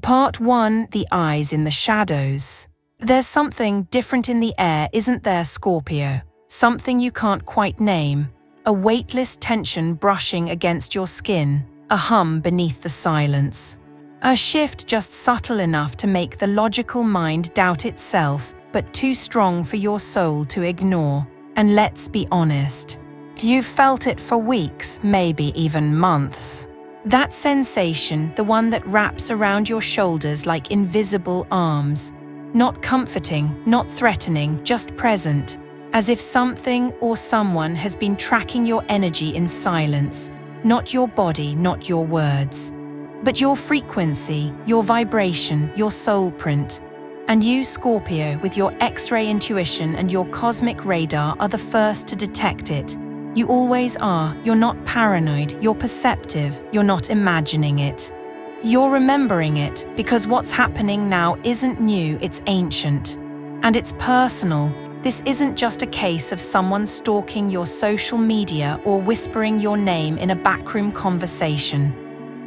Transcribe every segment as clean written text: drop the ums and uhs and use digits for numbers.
Part 1: The Eyes in the Shadows. There's something different in the air, isn't there, Scorpio? Something you can't quite name. A weightless tension brushing against your skin, a hum beneath the silence. A shift just subtle enough to make the logical mind doubt itself, but too strong for your soul to ignore. And let's be honest, you've felt it for weeks, maybe even months. That sensation, the one that wraps around your shoulders like invisible arms. Not comforting, not threatening, just present. As if something or someone has been tracking your energy in silence. Not your body, not your words. But your frequency, your vibration, your soul print. And you, Scorpio, with your X-ray intuition and your cosmic radar, are the first to detect it. You always are. You're not paranoid, you're perceptive, you're not imagining it. You're remembering it, because what's happening now isn't new, it's ancient. And it's personal. This isn't just a case of someone stalking your social media or whispering your name in a backroom conversation.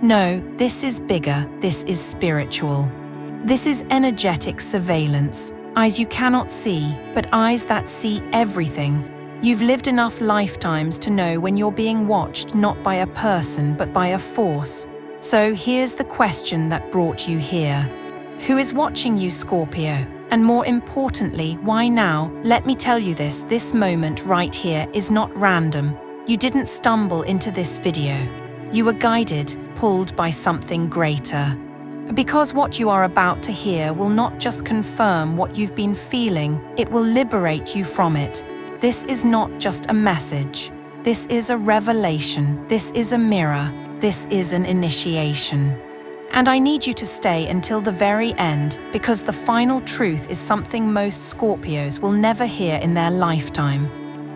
No, this is bigger, this is spiritual. This is energetic surveillance, eyes you cannot see, but eyes that see everything. You've lived enough lifetimes to know when you're being watched not by a person but by a force. So here's the question that brought you here. Who is watching you, Scorpio? And more importantly, why now? Let me tell you this moment right here is not random. You didn't stumble into this video. You were guided, pulled by something greater. Because what you are about to hear will not just confirm what you've been feeling, it will liberate you from it. This is not just a message. This is a revelation. This is a mirror. This is an initiation. And I need you to stay until the very end, because the final truth is something most Scorpios will never hear in their lifetime.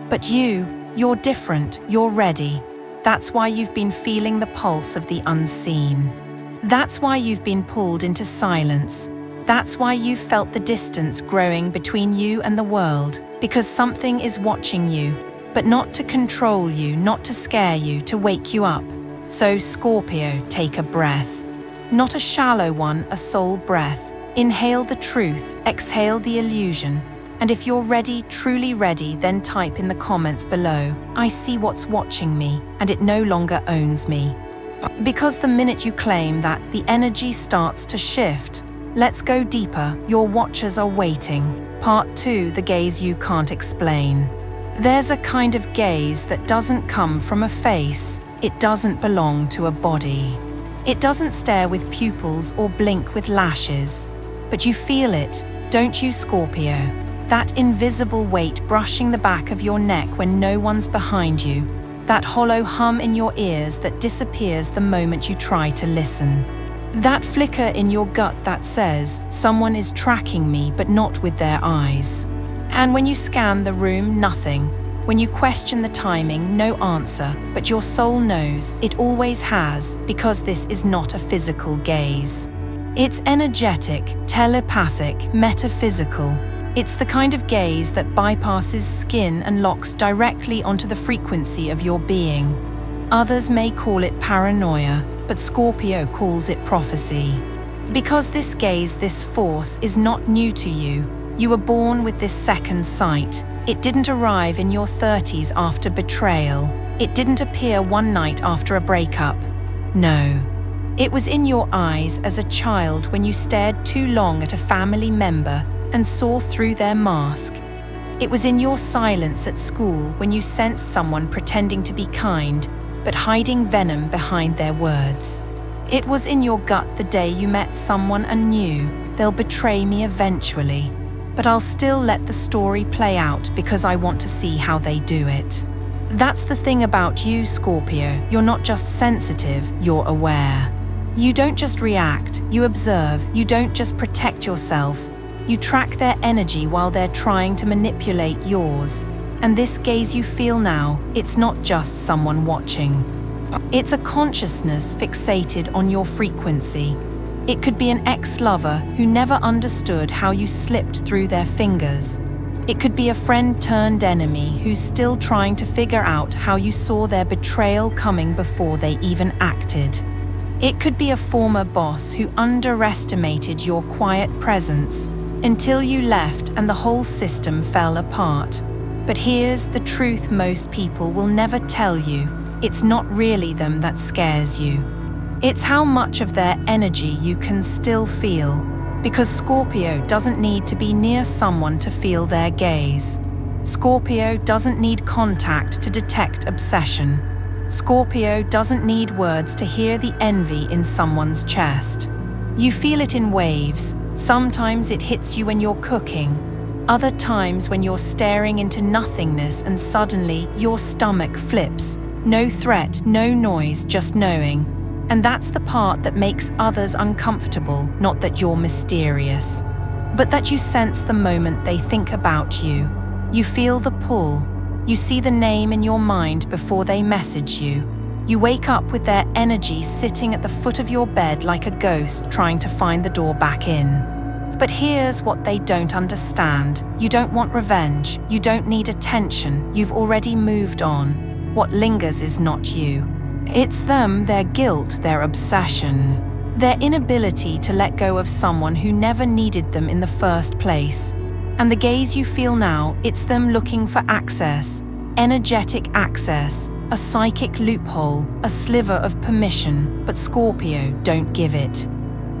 But you're different, you're ready. That's why you've been feeling the pulse of the unseen. That's why you've been pulled into silence. That's why you've felt the distance growing between you and the world, because something is watching you, but not to control you, not to scare you, to wake you up. So Scorpio, take a breath. Not a shallow one, a soul breath. Inhale the truth, exhale the illusion. And if you're ready, truly ready, then type in the comments below, I see what's watching me, and it no longer owns me. Because the minute you claim that, the energy starts to shift. Let's go deeper, your watchers are waiting. Part 2: The Gaze You Can't Explain. There's a kind of gaze that doesn't come from a face. It doesn't belong to a body. It doesn't stare with pupils or blink with lashes. But you feel it, don't you, Scorpio? That invisible weight brushing the back of your neck when no one's behind you. That hollow hum in your ears that disappears the moment you try to listen. That flicker in your gut that says, someone is tracking me but not with their eyes. And when you scan the room, nothing. When you question the timing, no answer, but your soul knows, it always has, because this is not a physical gaze. It's energetic, telepathic, metaphysical. It's the kind of gaze that bypasses skin and locks directly onto the frequency of your being. Others may call it paranoia, but Scorpio calls it prophecy. Because this gaze, this force, is not new to you. You were born with this second sight. It didn't arrive in your 30s after betrayal. It didn't appear one night after a breakup. No. It was in your eyes as a child when you stared too long at a family member and saw through their mask. It was in your silence at school when you sensed someone pretending to be kind, but hiding venom behind their words. It was in your gut the day you met someone and knew, they'll betray me eventually, but I'll still let the story play out because I want to see how they do it. That's the thing about you, Scorpio. You're not just sensitive, you're aware. You don't just react, you observe. You don't just protect yourself. You track their energy while they're trying to manipulate yours. And this gaze you feel now, it's not just someone watching. It's a consciousness fixated on your frequency. It could be an ex-lover who never understood how you slipped through their fingers. It could be a friend turned enemy who's still trying to figure out how you saw their betrayal coming before they even acted. It could be a former boss who underestimated your quiet presence until you left and the whole system fell apart. But here's the truth most people will never tell you. It's not really them that scares you. It's how much of their energy you can still feel. Because Scorpio doesn't need to be near someone to feel their gaze. Scorpio doesn't need contact to detect obsession. Scorpio doesn't need words to hear the envy in someone's chest. You feel it in waves. Sometimes it hits you when you're cooking. Other times when you're staring into nothingness and suddenly your stomach flips. No threat, no noise, just knowing. And that's the part that makes others uncomfortable, not that you're mysterious, but that you sense the moment they think about you. You feel the pull. You see the name in your mind before they message you. You wake up with their energy sitting at the foot of your bed like a ghost trying to find the door back in. But here's what they don't understand. You don't want revenge. You don't need attention. You've already moved on. What lingers is not you. It's them, their guilt, their obsession, their inability to let go of someone who never needed them in the first place. And the gaze you feel now, it's them looking for access, energetic access, a psychic loophole, a sliver of permission, but Scorpio don't give it.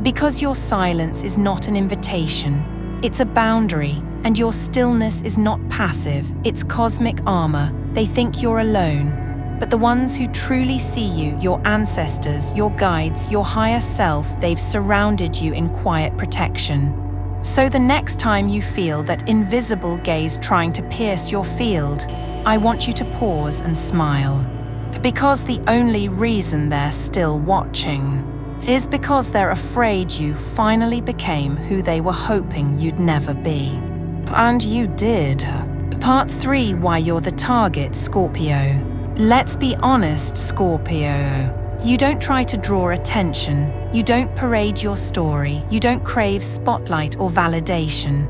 Because your silence is not an invitation, it's a boundary, and your stillness is not passive, it's cosmic armor. They think you're alone. But the ones who truly see you, your ancestors, your guides, your higher self, they've surrounded you in quiet protection. So the next time you feel that invisible gaze trying to pierce your field, I want you to pause and smile. Because the only reason they're still watching is because they're afraid you finally became who they were hoping you'd never be. And you did. Part 3: Why you're the target, Scorpio. Let's be honest, Scorpio. You don't try to draw attention. You don't parade your story. You don't crave spotlight or validation.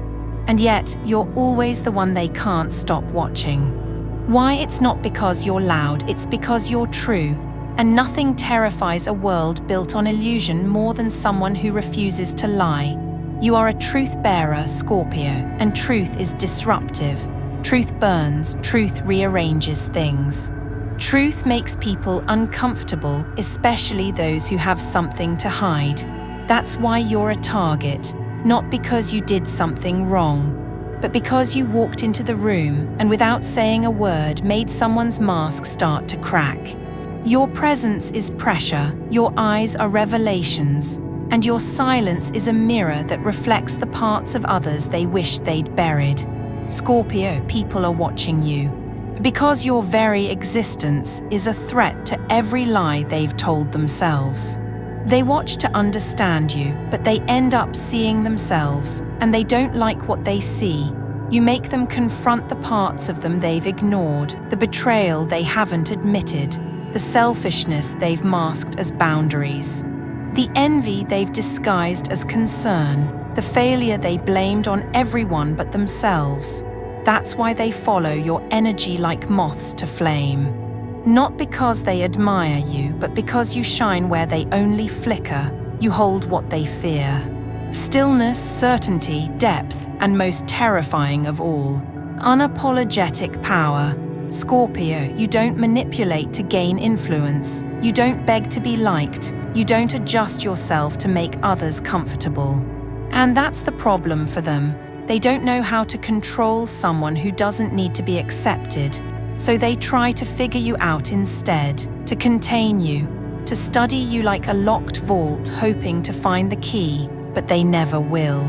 And yet, you're always the one they can't stop watching. Why? It's not because you're loud, it's because you're true. And nothing terrifies a world built on illusion more than someone who refuses to lie. You are a truth bearer, Scorpio, and truth is disruptive. Truth burns, truth rearranges things. Truth makes people uncomfortable, especially those who have something to hide. That's why you're a target, not because you did something wrong, but because you walked into the room and without saying a word made someone's mask start to crack. Your presence is pressure, your eyes are revelations, and your silence is a mirror that reflects the parts of others they wish they'd buried. Scorpio, people are watching you. Because your very existence is a threat to every lie they've told themselves. They watch to understand you, but they end up seeing themselves, and they don't like what they see. You make them confront the parts of them they've ignored, the betrayal they haven't admitted, the selfishness they've masked as boundaries, the envy they've disguised as concern, the failure they blamed on everyone but themselves. That's why they follow your energy like moths to flame. Not because they admire you, but because you shine where they only flicker. You hold what they fear. Stillness, certainty, depth, and most terrifying of all, unapologetic power. Scorpio, you don't manipulate to gain influence. You don't beg to be liked. You don't adjust yourself to make others comfortable. And that's the problem for them. They don't know how to control someone who doesn't need to be accepted, so they try to figure you out instead, to contain you, to study you like a locked vault, hoping to find the key, but they never will.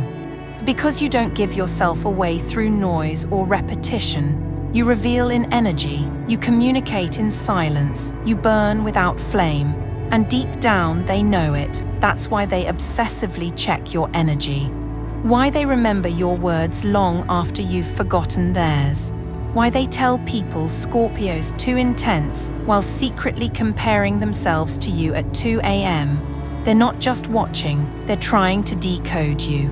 Because you don't give yourself away through noise or repetition, you reveal in energy, you communicate in silence, you burn without flame, and deep down they know it. That's why they obsessively check your energy. Why they remember your words long after you've forgotten theirs. Why they tell people Scorpio's too intense while secretly comparing themselves to you at 2 a.m. They're not just watching, they're trying to decode you.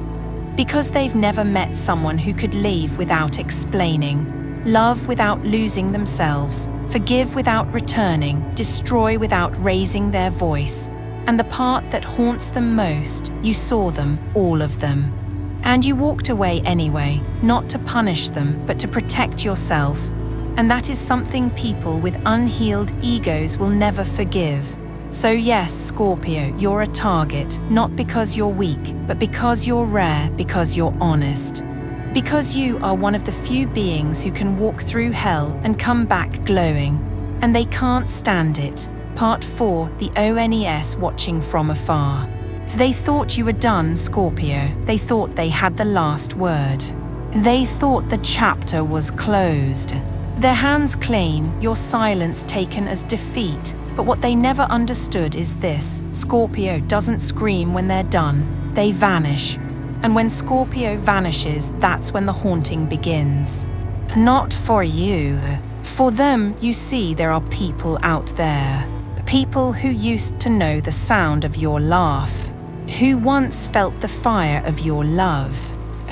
Because they've never met someone who could leave without explaining, love without losing themselves, forgive without returning, destroy without raising their voice. And the part that haunts them most, you saw them, all of them. And you walked away anyway, not to punish them, but to protect yourself. And that is something people with unhealed egos will never forgive. So yes, Scorpio, you're a target, not because you're weak, but because you're rare, because you're honest. Because you are one of the few beings who can walk through hell and come back glowing. And they can't stand it. Part 4, the ONES watching from afar. They thought you were done, Scorpio. They thought they had the last word. They thought the chapter was closed. Their hands clean, your silence taken as defeat. But what they never understood is this: Scorpio doesn't scream when they're done. They vanish. And when Scorpio vanishes, that's when the haunting begins. Not for you. For them, you see, there are people out there. People who used to know the sound of your laugh. Who once felt the fire of your love.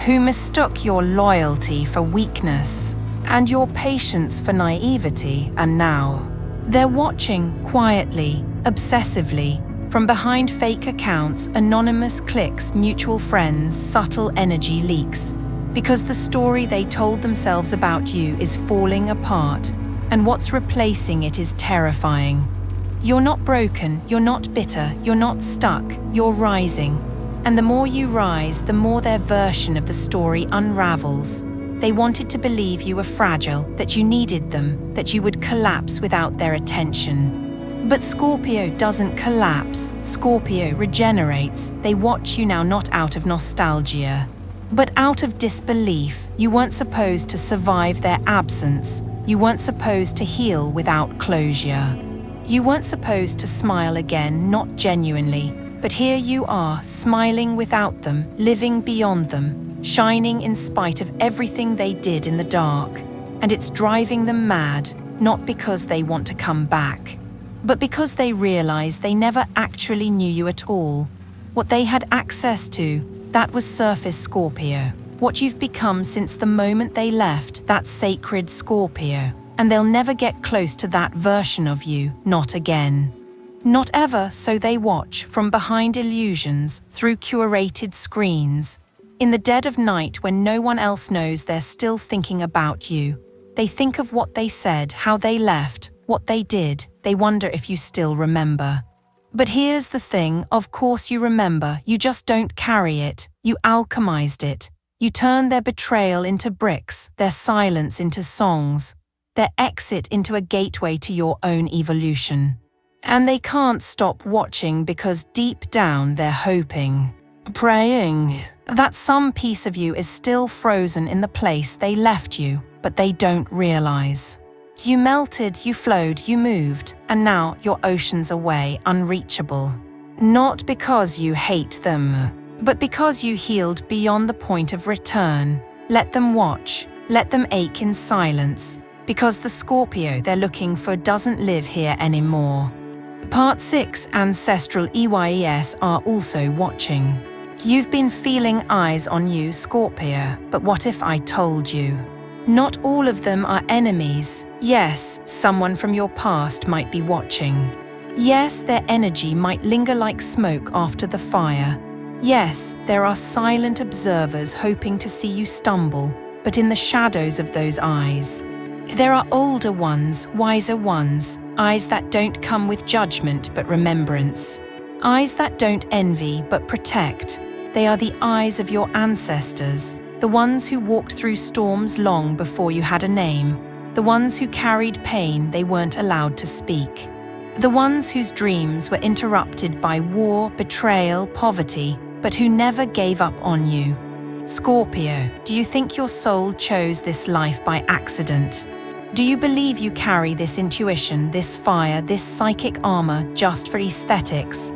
Who mistook your loyalty for weakness. And your patience for naivety, and now they're watching quietly, obsessively, from behind fake accounts, anonymous clicks, mutual friends, subtle energy leaks. Because the story they told themselves about you is falling apart, and what's replacing it is terrifying. You're not broken, you're not bitter, you're not stuck, you're rising. And the more you rise, the more their version of the story unravels. They wanted to believe you were fragile, that you needed them, that you would collapse without their attention. But Scorpio doesn't collapse. Scorpio regenerates. They watch you now not out of nostalgia, but out of disbelief. You weren't supposed to survive their absence. You weren't supposed to heal without closure. You weren't supposed to smile again, not genuinely. But here you are, smiling without them, living beyond them, shining in spite of everything they did in the dark. And it's driving them mad, not because they want to come back, but because they realize they never actually knew you at all. What they had access to, that was surface Scorpio. What you've become since the moment they left, that sacred Scorpio. And they'll never get close to that version of you, not again. Not ever, so they watch from behind illusions, through curated screens. In the dead of night, when no one else knows, they're still thinking about you. They think of what they said, how they left, what they did. They wonder if you still remember. But here's the thing, of course you remember, you just don't carry it. You alchemized it. You turned their betrayal into bricks, their silence into songs, their exit into a gateway to your own evolution. And they can't stop watching because deep down they're hoping, praying, that some piece of you is still frozen in the place they left you, but they don't realize. You melted, you flowed, you moved, and now your ocean's away, unreachable. Not because you hate them, but because you healed beyond the point of return. Let them watch, let them ache in silence, because the Scorpio they're looking for doesn't live here anymore. Part 6, Ancestral EYES are also watching. You've been feeling eyes on you, Scorpio, but what if I told you? Not all of them are enemies. Yes, someone from your past might be watching. Yes, their energy might linger like smoke after the fire. Yes, there are silent observers hoping to see you stumble, but in the shadows of those eyes, there are older ones, wiser ones, eyes that don't come with judgment but remembrance. Eyes that don't envy but protect. They are the eyes of your ancestors, the ones who walked through storms long before you had a name, the ones who carried pain they weren't allowed to speak, the ones whose dreams were interrupted by war, betrayal, poverty, but who never gave up on you. Scorpio, do you think your soul chose this life by accident? Do you believe you carry this intuition, this fire, this psychic armor just for aesthetics?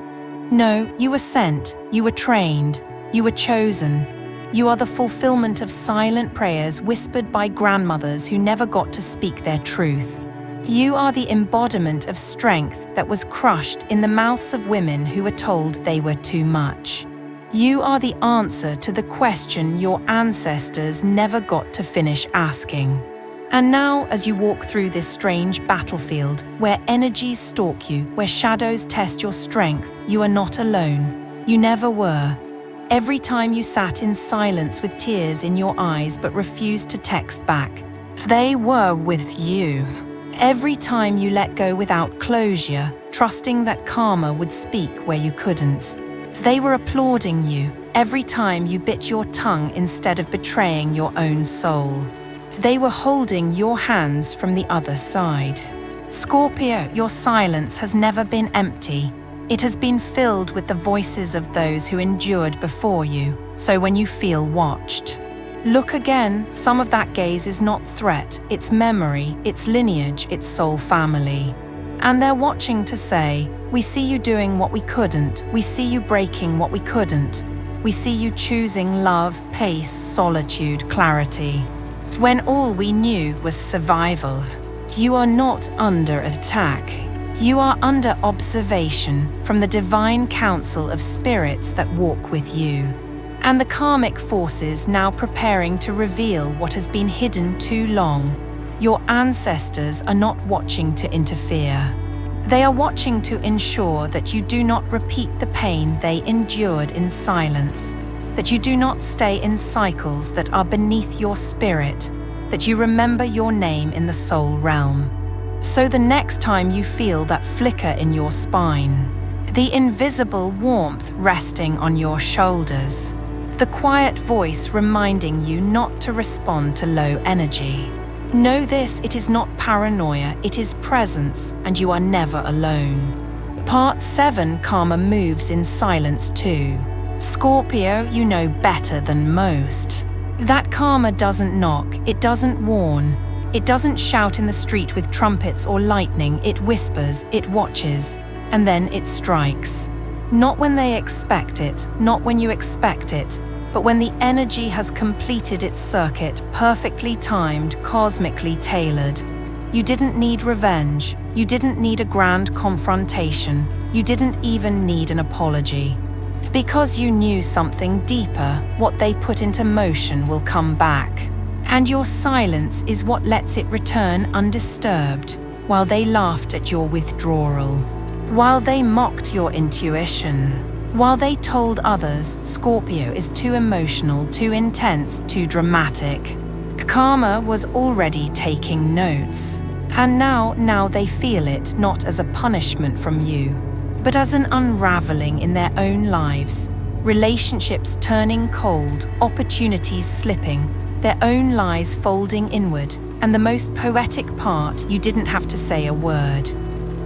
No, you were sent, you were trained, you were chosen. You are the fulfillment of silent prayers whispered by grandmothers who never got to speak their truth. You are the embodiment of strength that was crushed in the mouths of women who were told they were too much. You are the answer to the question your ancestors never got to finish asking. And now, as you walk through this strange battlefield, where energies stalk you, where shadows test your strength, you are not alone. You never were. Every time you sat in silence with tears in your eyes but refused to text back, they were with you. Every time you let go without closure, trusting that karma would speak where you couldn't. They were applauding you every time you bit your tongue instead of betraying your own soul. They were holding your hands from the other side. Scorpio, your silence has never been empty. It has been filled with the voices of those who endured before you. So when you feel watched, look again. Some of that gaze is not threat, it's memory, it's lineage, it's soul family. And they're watching to say, we see you doing what we couldn't. We see you breaking what we couldn't. We see you choosing love, pace, solitude, clarity, when all we knew was survival. You are not under attack. You are under observation from the divine council of spirits that walk with you. And the karmic forces now preparing to reveal what has been hidden too long. Your ancestors are not watching to interfere. They are watching to ensure that you do not repeat the pain they endured in silence, that you do not stay in cycles that are beneath your spirit, that you remember your name in the soul realm. So the next time you feel that flicker in your spine, the invisible warmth resting on your shoulders, the quiet voice reminding you not to respond to low energy, know this: it is not paranoia, it is presence, and you are never alone. Part 7. Karma moves in silence too. Scorpio, you know better than most. That karma doesn't knock, it doesn't warn, it doesn't shout in the street with trumpets or lightning, it whispers, it watches, and then it strikes. Not when they expect it, not when you expect it, but when the energy has completed its circuit, perfectly timed, cosmically tailored. You didn't need revenge, you didn't need a grand confrontation, you didn't even need an apology. It's because you knew something deeper. What they put into motion will come back. And your silence is what lets it return undisturbed, while they laughed at your withdrawal, while they mocked your intuition, while they told others Scorpio is too emotional, too intense, too dramatic. Karma was already taking notes. And now they feel it not as a punishment from you, but as an unraveling in their own lives, relationships turning cold, opportunities slipping, their own lies folding inward, and the most poetic part, you didn't have to say a word.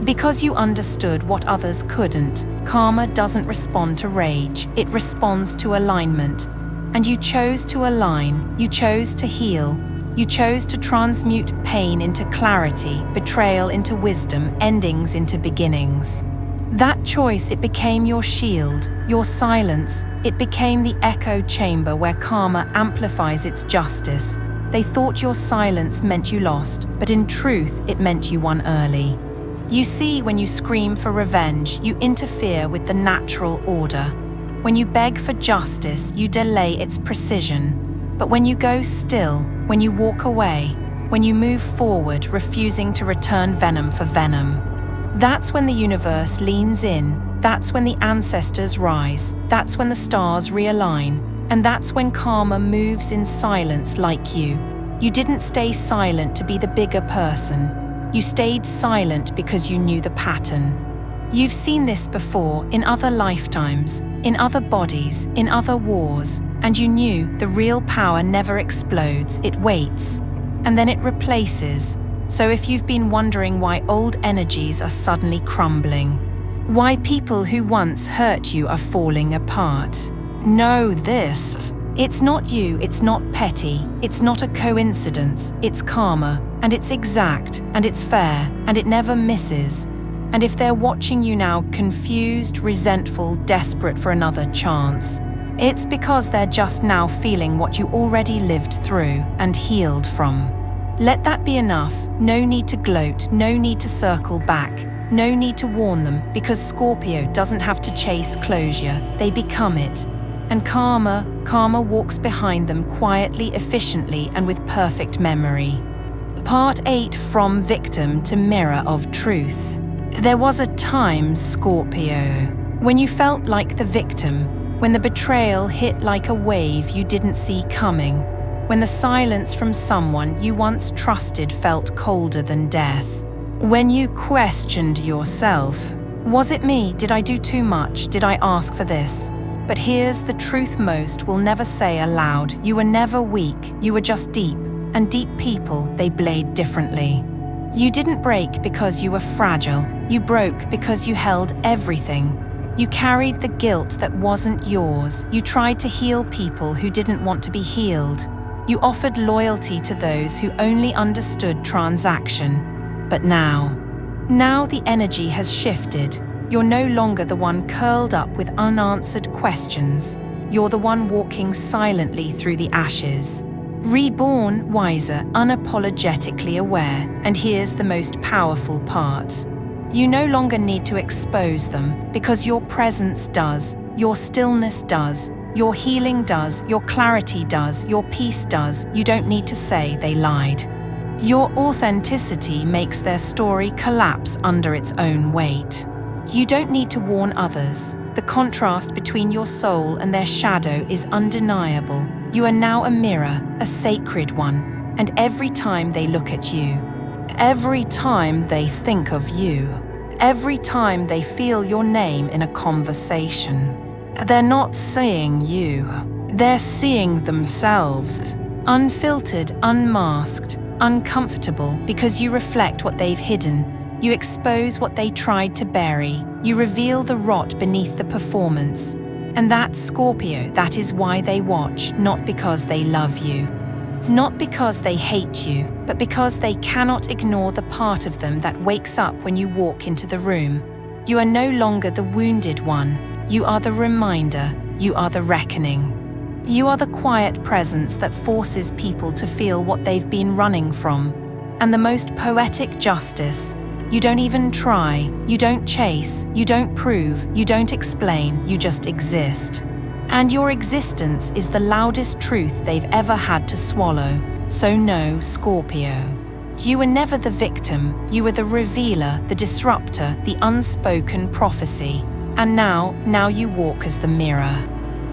Because you understood what others couldn't, karma doesn't respond to rage, it responds to alignment. And you chose to align, you chose to heal, you chose to transmute pain into clarity, betrayal into wisdom, endings into beginnings. That choice, it became your shield, your silence. It became the echo chamber where karma amplifies its justice. They thought your silence meant you lost, but in truth, it meant you won early. You see, when you scream for revenge, you interfere with the natural order. When you beg for justice, you delay its precision. But when you go still, when you walk away, when you move forward, refusing to return venom for venom, that's when the universe leans in, that's when the ancestors rise, that's when the stars realign, and that's when karma moves in silence like you. You didn't stay silent to be the bigger person. You stayed silent because you knew the pattern. You've seen this before in other lifetimes, in other bodies, in other wars, and you knew the real power never explodes, it waits, and then it replaces. So if you've been wondering why old energies are suddenly crumbling, why people who once hurt you are falling apart, know this: it's not you, it's not petty, it's not a coincidence, it's karma, and it's exact, and it's fair, and it never misses. And if they're watching you now confused, resentful, desperate for another chance, it's because they're just now feeling what you already lived through and healed from. Let that be enough. No need to gloat, no need to circle back, no need to warn them, because Scorpio doesn't have to chase closure, they become it. And karma walks behind them quietly, efficiently, and with perfect memory. Part 8, From Victim to Mirror of Truth. There was a time, Scorpio, when you felt like the victim, when the betrayal hit like a wave you didn't see coming, when the silence from someone you once trusted felt colder than death. When you questioned yourself. Was it me? Did I do too much? Did I ask for this? But here's the truth most will never say aloud. You were never weak, you were just deep. And deep people, they blade differently. You didn't break because you were fragile. You broke because you held everything. You carried the guilt that wasn't yours. You tried to heal people who didn't want to be healed. You offered loyalty to those who only understood transaction. But now the energy has shifted. You're no longer the one curled up with unanswered questions. You're the one walking silently through the ashes. Reborn, wiser, unapologetically aware, and here's the most powerful part. You no longer need to expose them, because your presence does, your stillness does, your healing does, your clarity does, your peace does. You don't need to say they lied. Your authenticity makes their story collapse under its own weight. You don't need to warn others. The contrast between your soul and their shadow is undeniable. You are now a mirror, a sacred one, and every time they look at you, every time they think of you, every time they feel your name in a conversation, they're not seeing you, they're seeing themselves, unfiltered, unmasked, uncomfortable, because you reflect what they've hidden. You expose what they tried to bury. You reveal the rot beneath the performance. And that, Scorpio, that is why they watch, not because they love you. Not because they hate you, but because they cannot ignore the part of them that wakes up when you walk into the room. You are no longer the wounded one. You are the reminder. You are the reckoning. You are the quiet presence that forces people to feel what they've been running from. And the most poetic justice. You don't even try, you don't chase, you don't prove, you don't explain, you just exist. And your existence is the loudest truth they've ever had to swallow. So no, Scorpio. You were never the victim, you were the revealer, the disruptor, the unspoken prophecy. And now you walk as the mirror.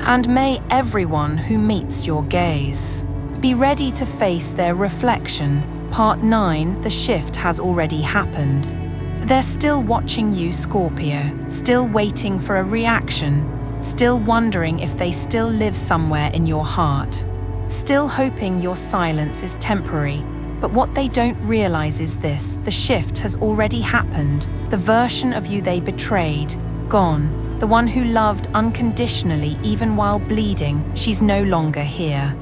And may everyone who meets your gaze be ready to face their reflection. Part 9, the shift has already happened. They're still watching you, Scorpio, still waiting for a reaction, still wondering if they still live somewhere in your heart, still hoping your silence is temporary. But what they don't realize is this: the shift has already happened. The version of you they betrayed, gone. The one who loved unconditionally even while bleeding, she's no longer here.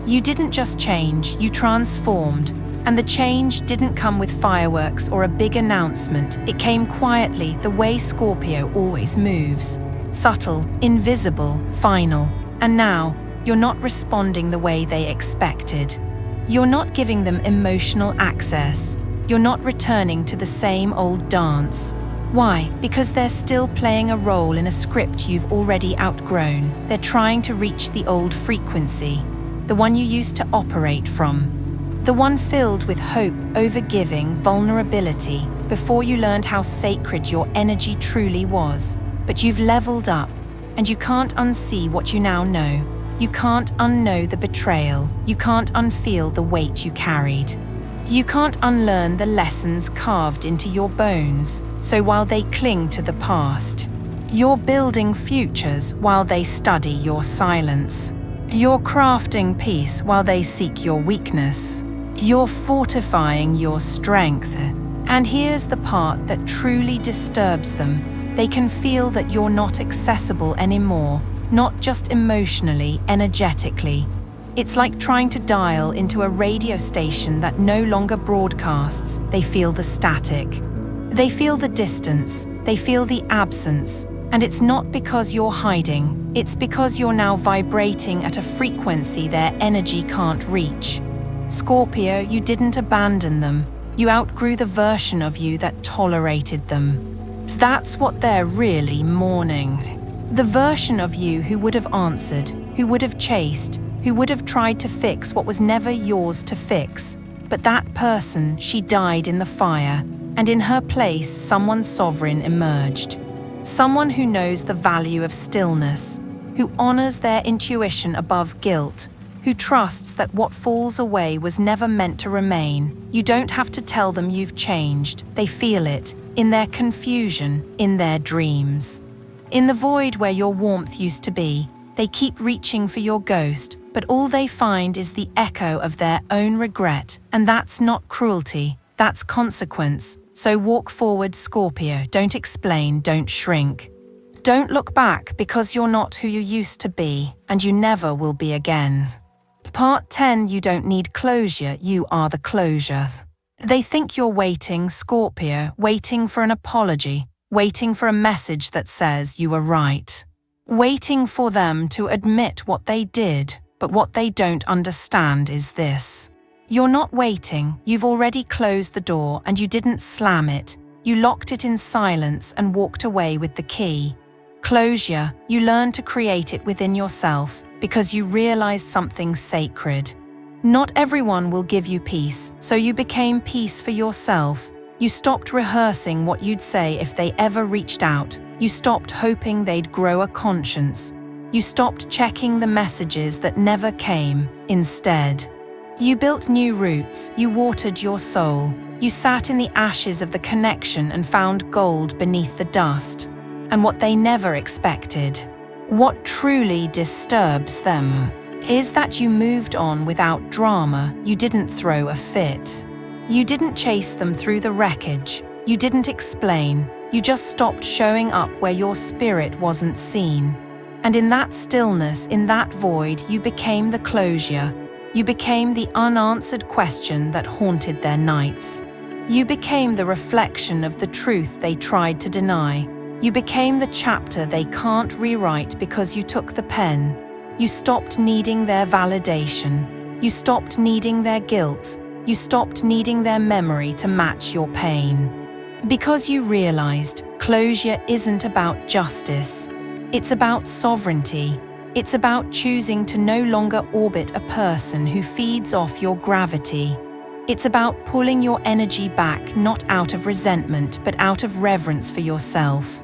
You didn't just change, you transformed. And the change didn't come with fireworks or a big announcement. It came quietly, the way Scorpio always moves. Subtle, invisible, final. And now, you're not responding the way they expected. You're not giving them emotional access. You're not returning to the same old dance. Why? Because they're still playing a role in a script you've already outgrown. They're trying to reach the old frequency, the one you used to operate from. The one filled with hope, overgiving, vulnerability, before you learned how sacred your energy truly was. But you've leveled up, and you can't unsee what you now know. You can't unknow the betrayal. You can't unfeel the weight you carried. You can't unlearn the lessons carved into your bones. So while they cling to the past, you're building futures while they study your silence. You're crafting peace while they seek your weakness. You're fortifying your strength. And here's the part that truly disturbs them. They can feel that you're not accessible anymore, not just emotionally, energetically. It's like trying to dial into a radio station that no longer broadcasts. They feel the static. They feel the distance. They feel the absence. And it's not because you're hiding. It's because you're now vibrating at a frequency their energy can't reach. Scorpio, you didn't abandon them. You outgrew the version of you that tolerated them. That's what they're really mourning. The version of you who would have answered, who would have chased, who would have tried to fix what was never yours to fix. But that person, she died in the fire, and in her place, someone sovereign emerged. Someone who knows the value of stillness, who honors their intuition above guilt, who trusts that what falls away was never meant to remain. You don't have to tell them you've changed. They feel it, in their confusion, in their dreams. In the void where your warmth used to be, they keep reaching for your ghost, but all they find is the echo of their own regret, and that's not cruelty, that's consequence. So walk forward, Scorpio. Don't explain, don't shrink. Don't look back, because you're not who you used to be, and you never will be again. Part 10. You don't need closure, you are the closure. They think you're waiting, Scorpio, waiting for an apology, waiting for a message that says you were right. Waiting for them to admit what they did, but what they don't understand is this. You're not waiting, you've already closed the door and you didn't slam it. You locked it in silence and walked away with the key. Closure, you learn to create it within yourself because you realized something sacred. Not everyone will give you peace, so you became peace for yourself. You stopped rehearsing what you'd say if they ever reached out. You stopped hoping they'd grow a conscience. You stopped checking the messages that never came. Instead, you built new roots, you watered your soul. You sat in the ashes of the connection and found gold beneath the dust. And what they never expected, what truly disturbs them, is that you moved on without drama. You didn't throw a fit. You didn't chase them through the wreckage. You didn't explain. You just stopped showing up where your spirit wasn't seen. And in that stillness, in that void, you became the closure. You became the unanswered question that haunted their nights. You became the reflection of the truth they tried to deny. You became the chapter they can't rewrite because you took the pen. You stopped needing their validation. You stopped needing their guilt. You stopped needing their memory to match your pain. Because you realized closure isn't about justice. It's about sovereignty. It's about choosing to no longer orbit a person who feeds off your gravity. It's about pulling your energy back, not out of resentment, but out of reverence for yourself.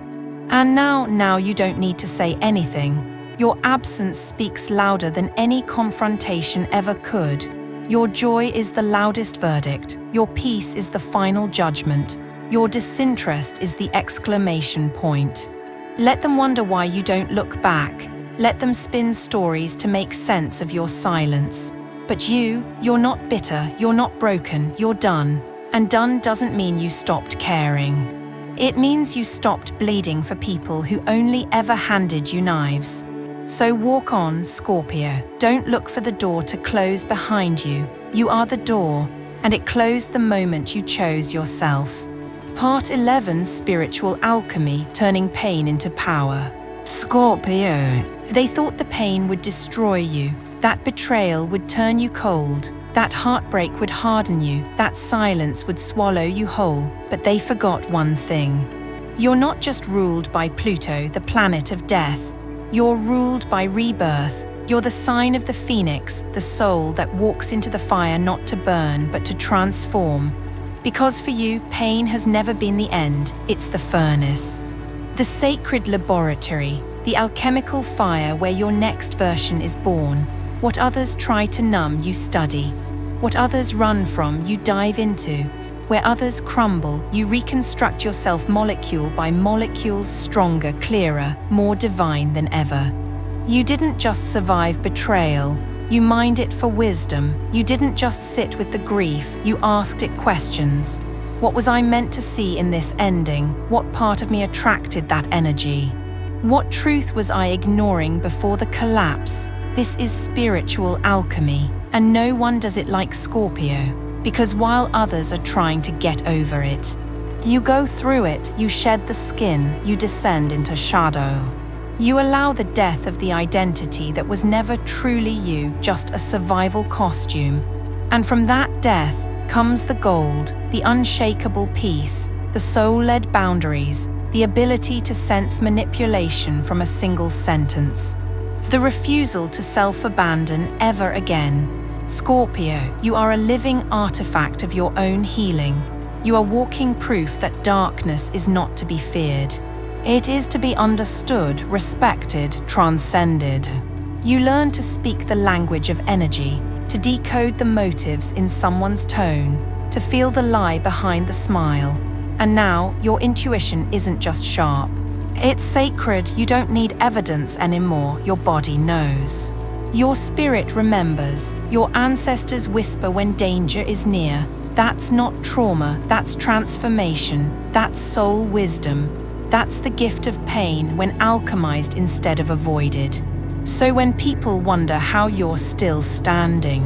And now you don't need to say anything. Your absence speaks louder than any confrontation ever could. Your joy is the loudest verdict. Your peace is the final judgment. Your disinterest is the exclamation point. Let them wonder why you don't look back. Let them spin stories to make sense of your silence. But you're not bitter, you're not broken, you're done. And done doesn't mean you stopped caring. It means you stopped bleeding for people who only ever handed you knives. So walk on, Scorpio. Don't look for the door to close behind you. You are the door, and it closed the moment you chose yourself. Part 11. Spiritual alchemy, turning pain into power. Scorpio. They thought the pain would destroy you. That betrayal would turn you cold. That heartbreak would harden you. That silence would swallow you whole. But they forgot one thing. You're not just ruled by Pluto, the planet of death. You're ruled by rebirth. You're the sign of the phoenix, the soul that walks into the fire not to burn, but to transform. Because for you, pain has never been the end, it's the furnace. The sacred laboratory, the alchemical fire where your next version is born. What others try to numb, you study. What others run from, you dive into. Where others crumble, you reconstruct yourself molecule by molecule, stronger, clearer, more divine than ever. You didn't just survive betrayal, you mined it for wisdom. You didn't just sit with the grief, you asked it questions. What was I meant to see in this ending? What part of me attracted that energy? What truth was I ignoring before the collapse? This is spiritual alchemy, and no one does it like Scorpio. Because while others are trying to get over it, you go through it, you shed the skin, you descend into shadow. You allow the death of the identity that was never truly you, just a survival costume. And from that death comes the gold, the unshakable peace, the soul-led boundaries, the ability to sense manipulation from a single sentence. The refusal to self-abandon ever again. Scorpio, you are a living artifact of your own healing. You are walking proof that darkness is not to be feared. It is to be understood, respected, transcended. You learn to speak the language of energy, to decode the motives in someone's tone, to feel the lie behind the smile. And now, your intuition isn't just sharp. It's sacred. You don't need evidence anymore. Your body knows. Your spirit remembers. Your ancestors whisper when danger is near. That's not trauma, that's transformation. That's soul wisdom. That's the gift of pain when alchemized instead of avoided. So when people wonder how you're still standing,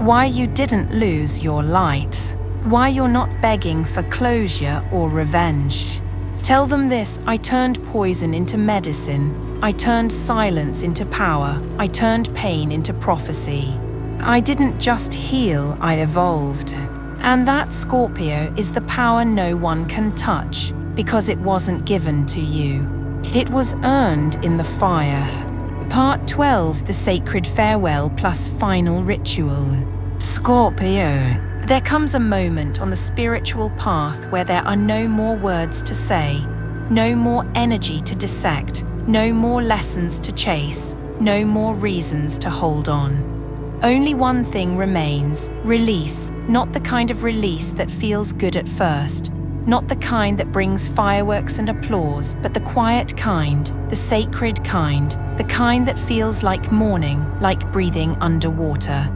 why you didn't lose your light, why you're not begging for closure or revenge, tell them this: I turned poison into medicine. I turned silence into power. I turned pain into prophecy. I didn't just heal, I evolved. And that, Scorpio, is the power no one can touch, because it wasn't given to you. It was earned in the fire. Part 12, the sacred farewell plus final ritual. Scorpio, there comes a moment on the spiritual path where there are no more words to say, no more energy to dissect, no more lessons to chase, no more reasons to hold on. Only one thing remains: release, not the kind of release that feels good at first, not the kind that brings fireworks and applause, but the quiet kind, the sacred kind, the kind that feels like mourning, like breathing underwater,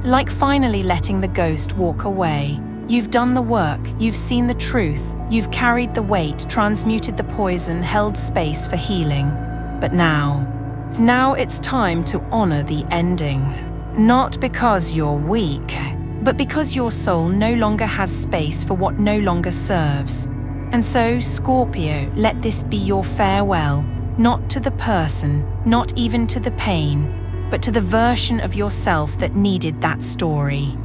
like finally letting the ghost walk away. You've done the work, you've seen the truth, you've carried the weight, transmuted the poison, held space for healing. But now it's time to honor the ending. Not because you're weak, but because your soul no longer has space for what no longer serves. And so, Scorpio, let this be your farewell, not to the person, not even to the pain, but to the version of yourself that needed that story.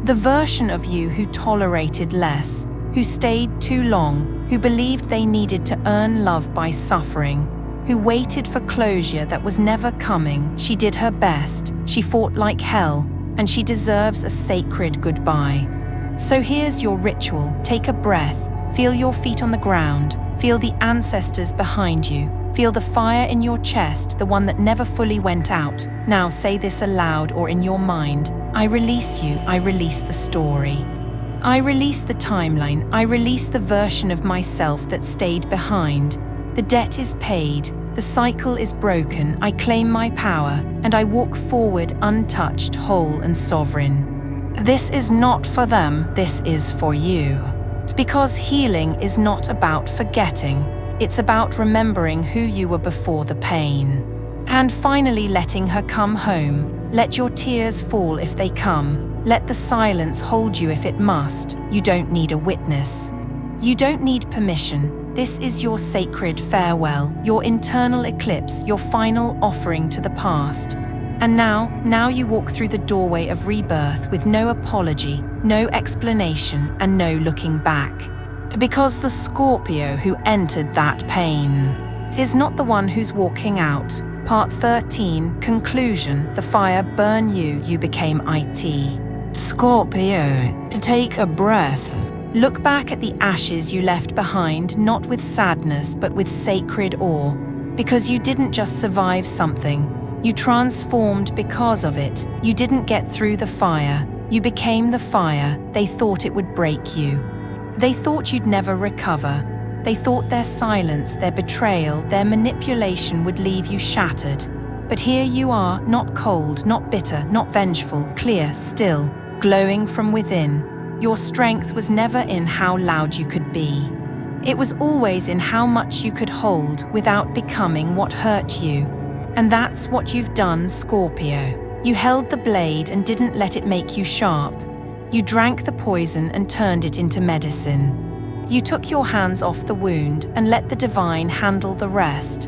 The version of you who tolerated less, who stayed too long, who believed they needed to earn love by suffering, who waited for closure that was never coming. She did her best, she fought like hell, and she deserves a sacred goodbye. So here's your ritual. Take a breath, feel your feet on the ground, feel the ancestors behind you, feel the fire in your chest, the one that never fully went out. Now say this aloud or in your mind: I release you, I release the story. I release the timeline, I release the version of myself that stayed behind. The debt is paid, the cycle is broken, I claim my power, and I walk forward untouched, whole and sovereign. This is not for them, this is for you. It's because healing is not about forgetting, it's about remembering who you were before the pain. And finally letting her come home. Let your tears fall if they come. Let the silence hold you if it must. You don't need a witness. You don't need permission. This is your sacred farewell, your internal eclipse, your final offering to the past. And now you walk through the doorway of rebirth with no apology, no explanation, and no looking back. Because the Scorpio who entered that pain is not the one who's walking out. Part 13, conclusion. The fire burned you, you became it. Scorpio, take a breath. Look back at the ashes you left behind, not with sadness, but with sacred awe. Because you didn't just survive something, you transformed because of it. You didn't get through the fire, you became the fire. They thought it would break you. They thought you'd never recover. They thought their silence, their betrayal, their manipulation would leave you shattered. But here you are, not cold, not bitter, not vengeful, clear, still, glowing from within. Your strength was never in how loud you could be. It was always in how much you could hold without becoming what hurt you. And that's what you've done, Scorpio. You held the blade and didn't let it make you sharp. You drank the poison and turned it into medicine. You took your hands off the wound and let the divine handle the rest.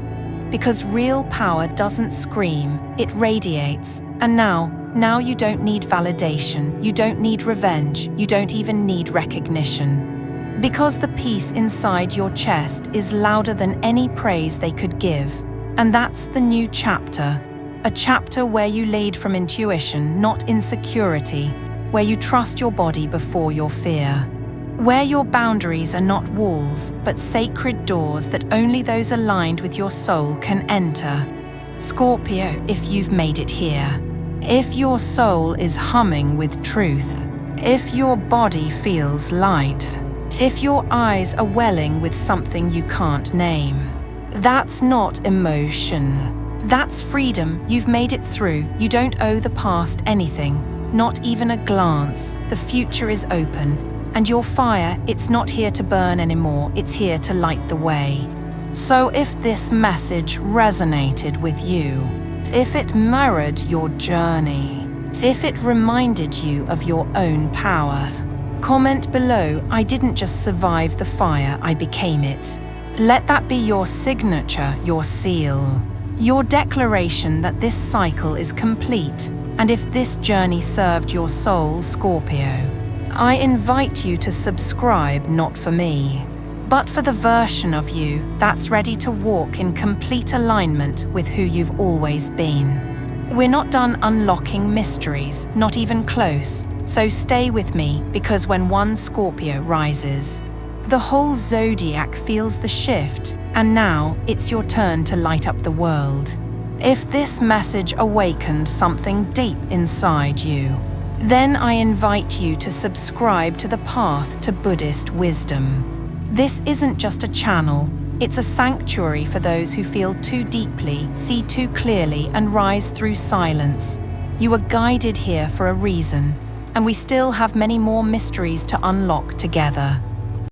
Because real power doesn't scream, it radiates. And now you don't need validation, you don't need revenge, you don't even need recognition. Because the peace inside your chest is louder than any praise they could give. And that's the new chapter. A chapter where you lead from intuition, not insecurity, where you trust your body before your fear, where your boundaries are not walls, but sacred doors that only those aligned with your soul can enter. Scorpio, if you've made it here, if your soul is humming with truth, if your body feels light, if your eyes are welling with something you can't name, that's not emotion. That's freedom. You've made it through. You don't owe the past anything, not even a glance. The future is open. And your fire, it's not here to burn anymore. It's here to light the way. So if this message resonated with you, if it mirrored your journey, if it reminded you of your own power, comment below, I didn't just survive the fire, I became it. Let that be your signature, your seal. Your declaration that this cycle is complete, and if this journey served your soul, Scorpio, I invite you to subscribe not for me, but for the version of you that's ready to walk in complete alignment with who you've always been. We're not done unlocking mysteries, not even close, so stay with me, because when one Scorpio rises, the whole zodiac feels the shift. And now, it's your turn to light up the world. If this message awakened something deep inside you, then I invite you to subscribe to the Path to Buddhist Wisdom. This isn't just a channel, it's a sanctuary for those who feel too deeply, see too clearly, and rise through silence. You are guided here for a reason, and we still have many more mysteries to unlock together.